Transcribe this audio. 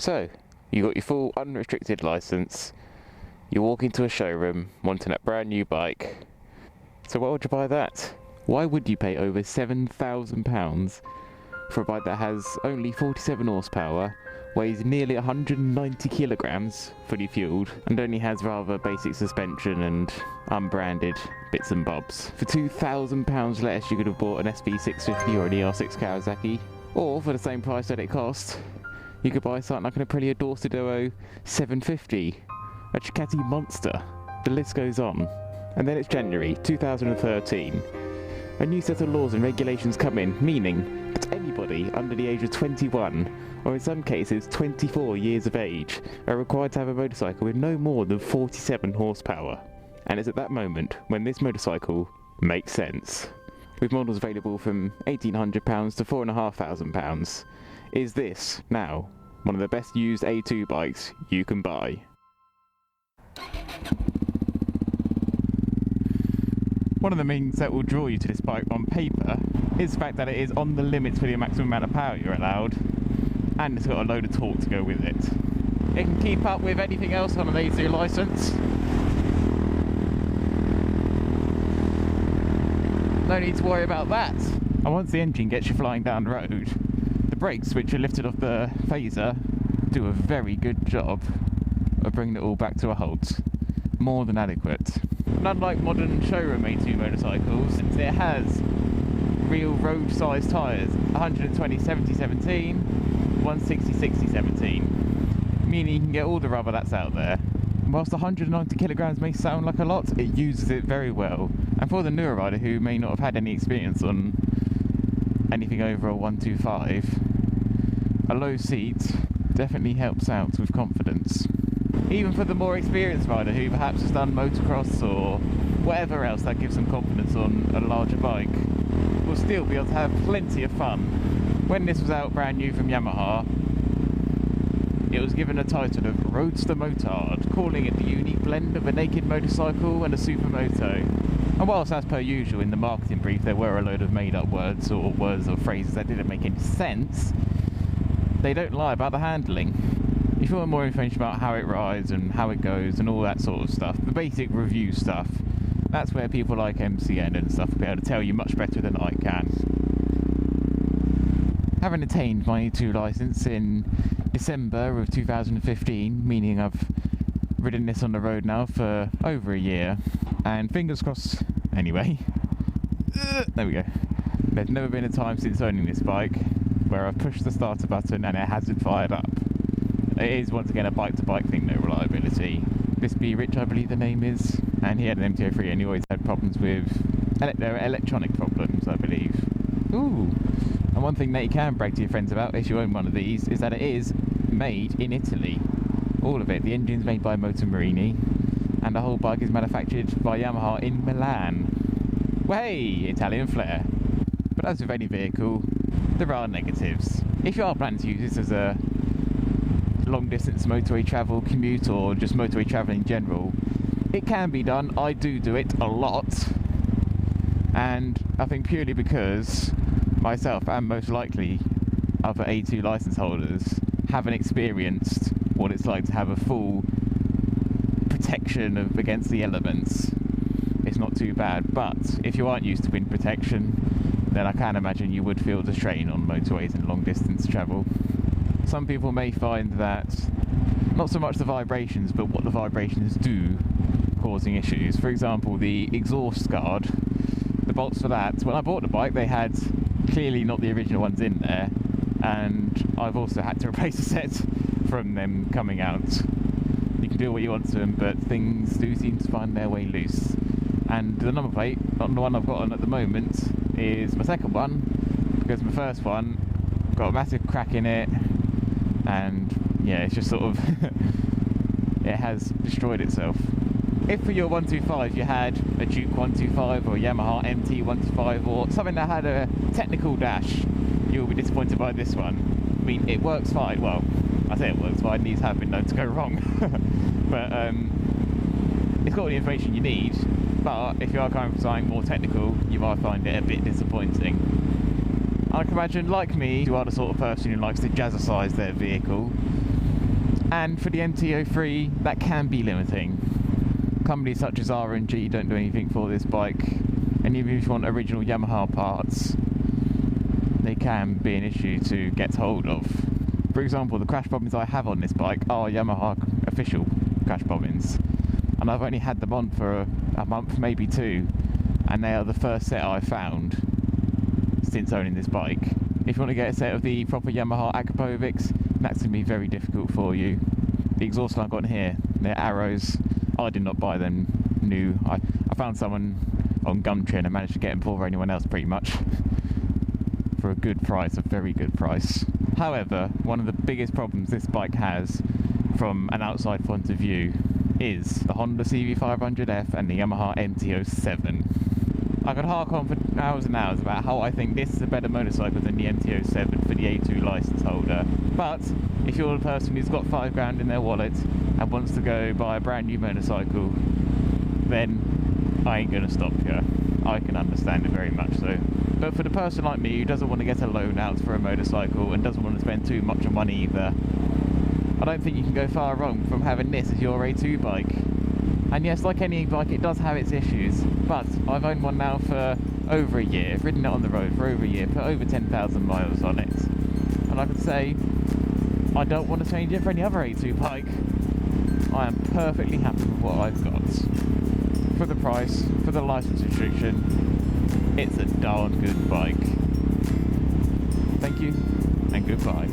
So, you got your full unrestricted license, you walk into a showroom wanting a brand new bike. So why would you buy that? Why would you pay over £7,000 for a bike that has only 47 horsepower, weighs nearly 190 kilograms fully fueled, and only has rather basic suspension and unbranded bits and bobs? For £2,000 less you could have bought an SV650 or an ER6 Kawasaki, or for the same price that it cost you could buy something like an Aprilia Dorsadero 750, a Ducati Monster. The list goes on. And then it's January 2013. A new set of laws and regulations come in, meaning that anybody under the age of 21, or in some cases 24 years of age, are required to have a motorcycle with no more than 47 horsepower. And it's at that moment when this motorcycle makes sense. With models available from £1,800 to £4,500, is this, now, one of the best used A2 bikes you can buy. One of the things that will draw you to this bike on paper is the fact that it is on the limits for the maximum amount of power you're allowed, and it's got a load of torque to go with it. It can keep up with anything else on an A2 licence. No need to worry about that. And once the engine gets you flying down the road, the brakes, which are lifted off the phaser, do a very good job of bringing it all back to a halt. More than adequate. And unlike modern showroom A2 motorcycles, since it has real road-sized tyres, 120 70-17, 160 60-17, meaning you can get all the rubber that's out there. And whilst 190 kilograms may sound like a lot, it uses it very well. And for the newer rider who may not have had any experience on anything over a 125, a low seat definitely helps out with confidence. Even for the more experienced rider who perhaps has done motocross or whatever else that gives them confidence on a larger bike, will still be able to have plenty of fun. When this was out brand new from Yamaha, it was given a title of Roadster Motard, calling it the unique blend of a naked motorcycle and a supermoto. And whilst, as per usual, in the marketing brief there were a load of made up words or phrases that didn't make any sense, they don't lie about the handling. If you want more information about how it rides and how it goes and all that sort of stuff, the basic review stuff, that's where people like MCN and stuff will be able to tell you much better than I can. Having attained my E2 licence in December of 2015, meaning I've ridden this on the road now for over a year, and fingers crossed, anyway, there we go. There's never been a time since owning this bike where I've pushed the starter button and it hasn't fired up. It is once again a bike-to-bike thing, no reliability. This Be Rich, I believe the name is, and he had an MT03 and he always had problems with electronic problems, I believe. Ooh! And one thing that you can brag to your friends about if you own one of these is that it is made in Italy. All of it. The engine's made by Motomarini, and the whole bike is manufactured by Yamaha in Milan. Way, Italian flair. But as with any vehicle, there are negatives. If you are planning to use this as a long distance motorway travel, commute, or just motorway travel in general, it can be done. I do it a lot, and I think purely because myself and most likely other A2 license holders haven't experienced what it's like to have a full protection against the elements. It's not too bad, but if you aren't used to wind protection, then I can imagine you would feel the strain on motorways and long distance travel. Some people may find that not so much the vibrations, but what the vibrations do causing issues. For example, the exhaust guard, the bolts for that, when I bought the bike they had clearly not the original ones in there, and I've also had to replace a set from them coming out. You can do what you want to them, but things do seem to find their way loose. And the number plate, not the one I've got on at the moment, is my second one, because my first one got a massive crack in it, and yeah, it's just sort of it has destroyed itself. If for your 125 you had a Duke 125 or a Yamaha MT125 or something that had a technical dash, you'll be disappointed by this one. I mean, it works fine. Well, I say it works fine, these have been known to go wrong. But it's got all the information you need, but if you are going for something more technical, you might find it a bit disappointing. I can imagine, like me, you are the sort of person who likes to jazzercise their vehicle. And for the MT03, that can be limiting. Companies such as R&G don't do anything for this bike, and even if you want original Yamaha parts, they can be an issue to get hold of. For example, the crash bobbins I have on this bike are Yamaha official crash bobbins, and I've only had them on for a month, maybe two, and they are the first set I've found since owning this bike. If you want to get a set of the proper Yamaha Akrapovics, that's going to be very difficult for you. The exhaust line I've got in here, they're arrows. I did not buy them new. I found someone on Gumtree and I managed to get them before anyone else pretty much. For a good price, a very good price. However, one of the biggest problems this bike has from an outside point of view is the Honda CV500F and the Yamaha MT07. I could hark on for hours and hours about how I think this is a better motorcycle than the MT07 for the A2 license holder. But if you're the person who's got £5 in their wallet and wants to go buy a brand new motorcycle, then I ain't gonna stop you. I can understand it very much so. But for the person like me who doesn't want to get a loan out for a motorcycle and doesn't want to spend too much money either, I don't think you can go far wrong from having this as your A2 bike. And yes, like any bike, it does have its issues, but I've owned one now for over a year, ridden it on the road for over a year, put over 10,000 miles on it. And I can say, I don't want to change it for any other A2 bike. I am perfectly happy with what I've got. For the price, for the license restriction, it's a darn good bike. Thank you, and goodbye.